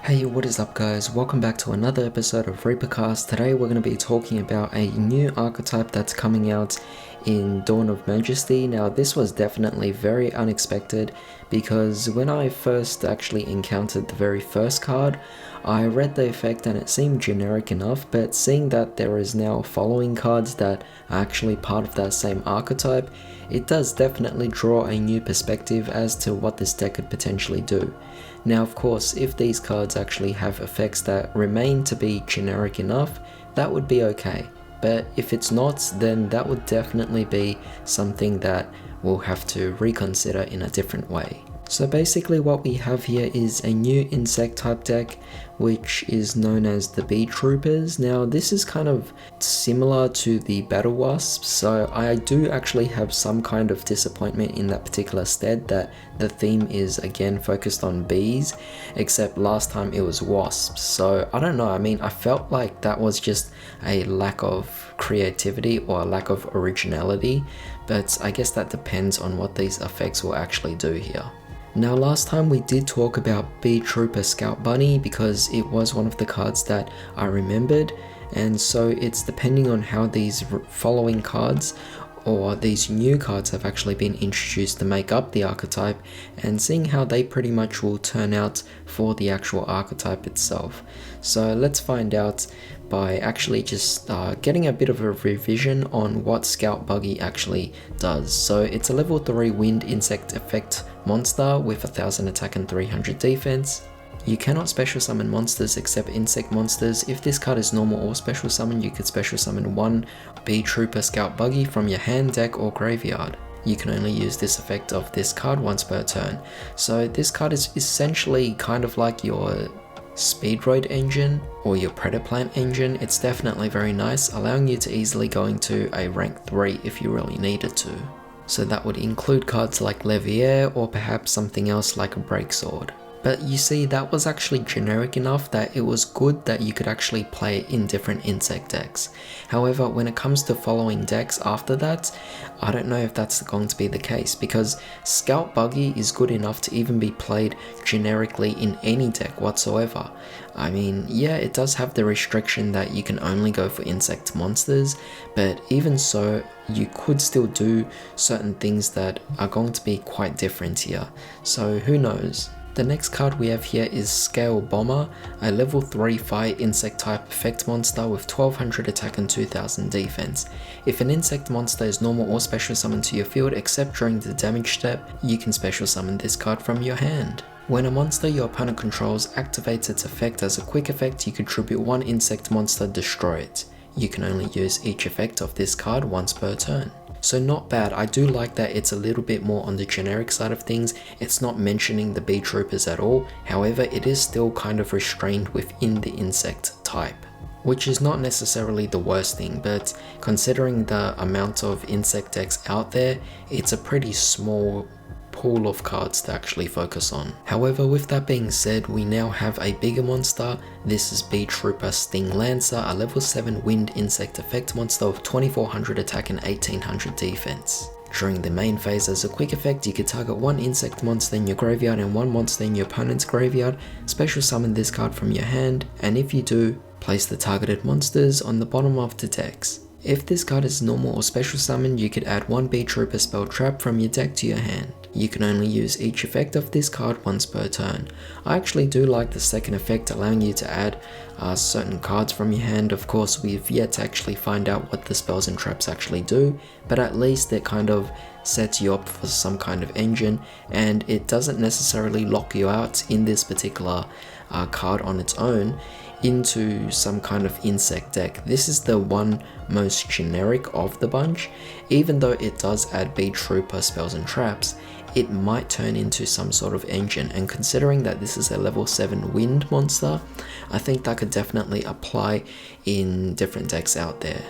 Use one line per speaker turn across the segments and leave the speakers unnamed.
Hey, what is up guys? Welcome back to another episode of ReaperCast. Today we're going to be talking about a new archetype that's coming out in Dawn of Majesty. Now this was definitely very unexpected because when I first actually encountered the very first card, I read the effect and it seemed generic enough, but seeing that there is now following cards that are actually part of that same archetype, it does definitely draw a new perspective as to what this deck could potentially do. Now of course, if these cards actually have effects that remain to be generic enough, that would be okay. But if it's not, then that would definitely be something that we'll have to reconsider in a different way. So basically what we have here is a new insect type deck which is known as the Beetroopers. Now this is kind of similar to the Battle Wasps, so I do actually have some kind of disappointment in that particular stead that the theme is again focused on bees, except last time it was wasps. So I don't know, I mean I felt like that was just a lack of creativity or a lack of originality, but I guess that depends on what these effects will actually do here. Now last time we did talk about Beetrooper Scout Bunny because it was one of the cards that I remembered, and so it's depending on how these following cards or these new cards have actually been introduced to make up the archetype and seeing how they pretty much will turn out for the actual archetype itself. So let's find out by actually just getting a bit of a revision on what Scout Buggy actually does. So it's a level 3 wind insect effect monster with 1000 attack and 300 defense. You cannot special summon monsters except insect monsters. If this card is normal or special summon, you could special summon one Beetrooper Scout Buggy from your hand, deck or graveyard. You can only use this effect of this card once per turn. So this card is essentially kind of like your Speedroid engine or your Predaplant engine. It's definitely very nice, allowing you to easily go into a rank 3 if you really needed to. So that would include cards like Levier or perhaps something else like a Breaksword. But you see, that was actually generic enough that it was good that you could actually play it in different insect decks. However, when it comes to following decks after that, I don't know if that's going to be the case, because Scout Buggy is good enough to even be played generically in any deck whatsoever. I mean, yeah, it does have the restriction that you can only go for insect monsters, but even so, you could still do certain things that are going to be quite different here. So who knows? The next card we have here is Scale Bomber, a level 3 fire insect type effect monster with 1200 attack and 2000 defense. If an insect monster is normal or special summoned to your field except during the damage step, you can special summon this card from your hand. When a monster your opponent controls activates its effect as a quick effect, you contribute one insect monster, destroy it. You can only use each effect of this card once per turn. So not bad. I do like that it's a little bit more on the generic side of things. It's not mentioning the Beetroopers at all. However, it is still kind of restrained within the insect type, which is not necessarily the worst thing, but considering the amount of insect decks out there, it's a pretty small pool of cards to actually focus on. However, with that being said, we now have a bigger monster. This is Beetrooper Sting Lancer, a level 7 wind insect effect monster with 2400 attack and 1800 defense. During the main phase as a quick effect, you can target one insect monster in your graveyard and one monster in your opponent's graveyard, special summon this card from your hand, and if you do, place the targeted monsters on the bottom of the decks. If this card is normal or special summoned, you could add one Beetrooper spell trap from your deck to your hand. You can only use each effect of this card once per turn. I actually do like the second effect, allowing you to add certain cards from your hand. Of course, we've yet to actually find out what the spells and traps actually do, but at least it kind of sets you up for some kind of engine, and it doesn't necessarily lock you out in this particular card on its own into some kind of insect deck. This is the one most generic of the bunch. Even though it does add Beetrooper spells and traps, it might turn into some sort of engine, and considering that this is a level 7 wind monster, I think that could definitely apply in different decks out there.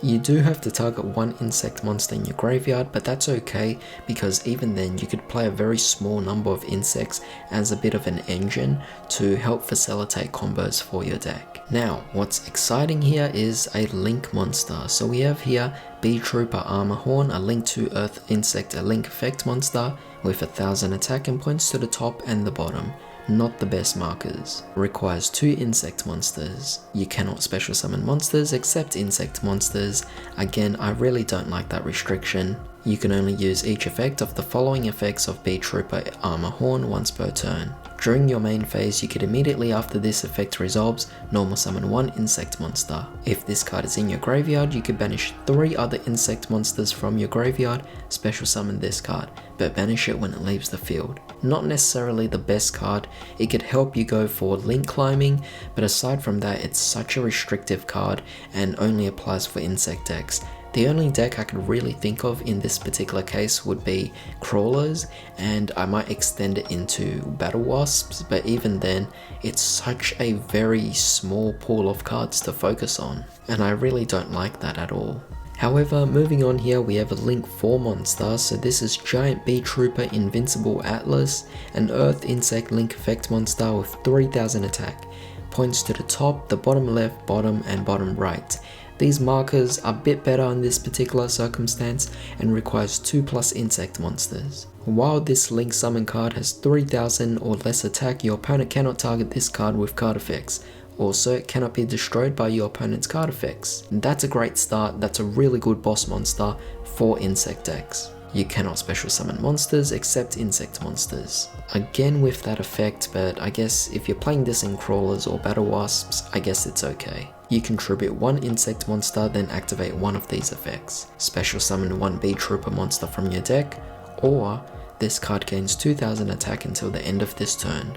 You do have to target one insect monster in your graveyard, but that's okay because even then you could play a very small number of insects as a bit of an engine to help facilitate combos for your deck. Now, what's exciting here is a link monster. So we have here Beetrooper Armorhorn, a link to Earth insect, a link effect monster with 1000 attack and points to the top and the bottom. not the best markers. Requires 2 insect monsters. You cannot special summon monsters except insect monsters. Again, I really don't like that restriction. You can only use each effect of the following effects of Beetrooper Armor Horn once per turn. During your main phase, you could immediately after this effect resolves, normal summon 1 insect monster. If this card is in your graveyard, you could banish 3 other insect monsters from your graveyard, special summon this card, but banish it when it leaves the field. Not necessarily the best card, it could help you go for link climbing, but aside from that, it's such a restrictive card and only applies for insect decks. The only deck I could really think of in this particular case would be crawlers, and I might extend it into battle wasps, but even then, it's such a very small pool of cards to focus on, and I really don't like that at all. However, moving on here, we have a Link 4 monster, so this is Giant Beetrooper Invincible Atlas, an Earth Insect Link effect monster with 3000 attack. Points to the top, the bottom left, bottom and bottom right. These markers are a bit better in this particular circumstance and requires 2+ insect monsters. While this Link summon card has 3000 or less attack, your opponent cannot target this card with card effects. Also, it cannot be destroyed by your opponent's card effects. That's a great start, that's a really good boss monster for insect decks. You cannot special summon monsters except insect monsters. Again with that effect, but I guess if you're playing this in crawlers or battle wasps, I guess it's okay. You contribute 1 insect monster, then activate one of these effects. Special summon 1 Beetrooper monster from your deck, or this card gains 2000 attack until the end of this turn.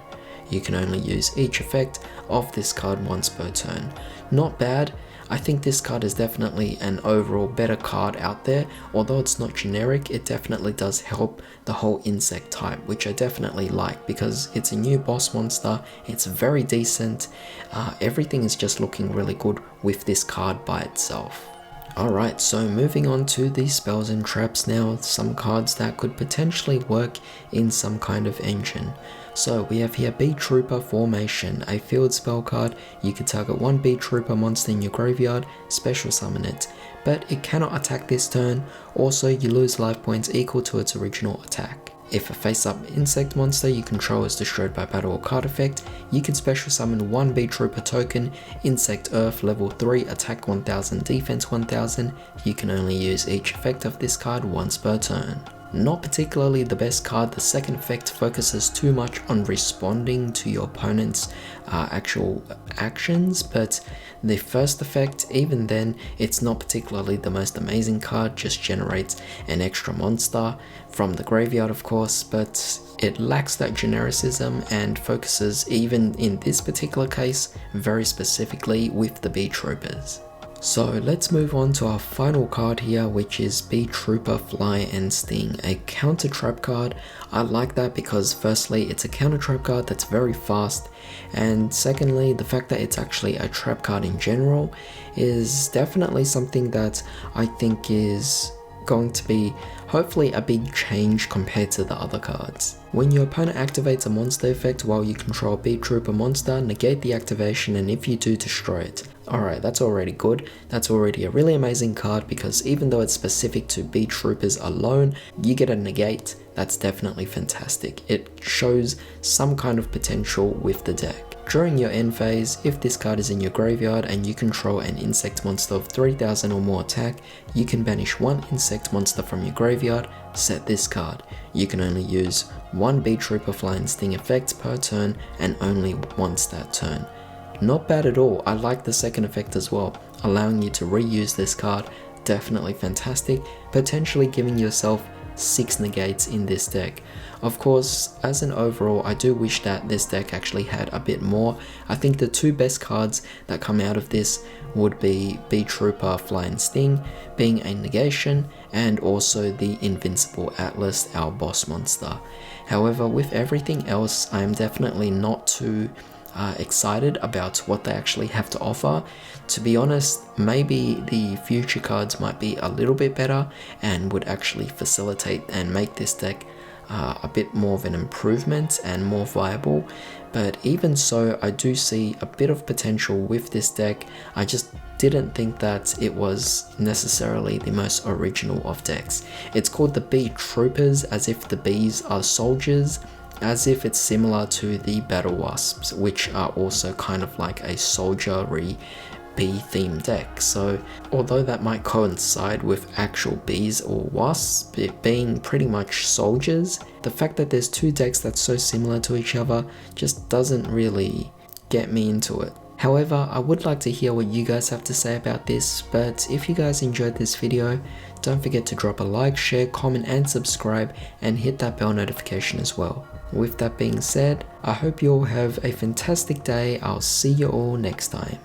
You can only use each effect of this card once per turn. Not bad. I think this card is definitely an overall better card out there. Although it's not generic, it definitely does help the whole insect type, which I definitely like because it's a new boss monster, it's very decent, everything is just looking really good with this card by itself. Alright, so moving on to the spells and traps now, some cards that could potentially work in some kind of engine. So we have here Beetrooper Formation, a field spell card. You can target 1 Beetrooper monster in your graveyard, special summon it, but it cannot attack this turn. Also, you lose life points equal to its original attack. If a face-up insect monster you control is destroyed by battle or card effect, you can special summon 1 Beetrooper token, Insect Earth, level 3, attack 1000, defense 1000. You can only use each effect of this card once per turn. Not particularly the best card, the second effect focuses too much on responding to your opponent's actual actions, but the first effect, even then, it's not particularly the most amazing card, just generates an extra monster from the graveyard of course, but it lacks that genericism and focuses, even in this particular case, very specifically with the Beetroopers. So let's move on to our final card here, which is Beetrooper Fly and Sting, a counter trap card. I like that because firstly it's a counter trap card that's very fast, and secondly the fact that it's actually a trap card in general is definitely something that I think is going to be hopefully a big change compared to the other cards. When your opponent activates a monster effect while you control a Beetrooper monster, negate the activation, and if you do, destroy it. Alright, that's already good. That's already a really amazing card because even though it's specific to Beetroopers alone, you get a negate. That's definitely fantastic. It shows some kind of potential with the deck. During your end phase, if this card is in your graveyard and you control an insect monster of 3000 or more attack, you can banish 1 insect monster from your graveyard, set this card. You can only use 1 Beetrooper Fly and Sting effect per turn and only once that turn. Not bad at all. I like the second effect as well, allowing you to reuse this card. Definitely fantastic, potentially giving yourself 6 negates in this deck. Of course, as an overall, I do wish that this deck actually had a bit more. I think the 2 best cards that come out of this would be Beetrooper Fly and Sting being a negation, and also the Invincible Atlas, our boss monster. However, with everything else, I am definitely not too excited about what they actually have to offer. To be honest, maybe the future cards might be a little bit better and would actually facilitate and make this deck a bit more of an improvement and more viable. But even so, I do see a bit of potential with this deck. I just didn't think that it was necessarily the most original of decks. It's called the Beetroopers, as if the bees are soldiers. as if it's similar to the battle wasps, which are also kind of like a soldiery bee themed deck. So although that might coincide with actual bees or wasps, it being pretty much soldiers, the fact that there's two decks that's so similar to each other just doesn't really get me into it. However, I would like to hear what you guys have to say about this, but if you guys enjoyed this video, don't forget to drop a like, share, comment and subscribe, and hit that bell notification as well. With that being said, I hope you all have a fantastic day. I'll see you all next time.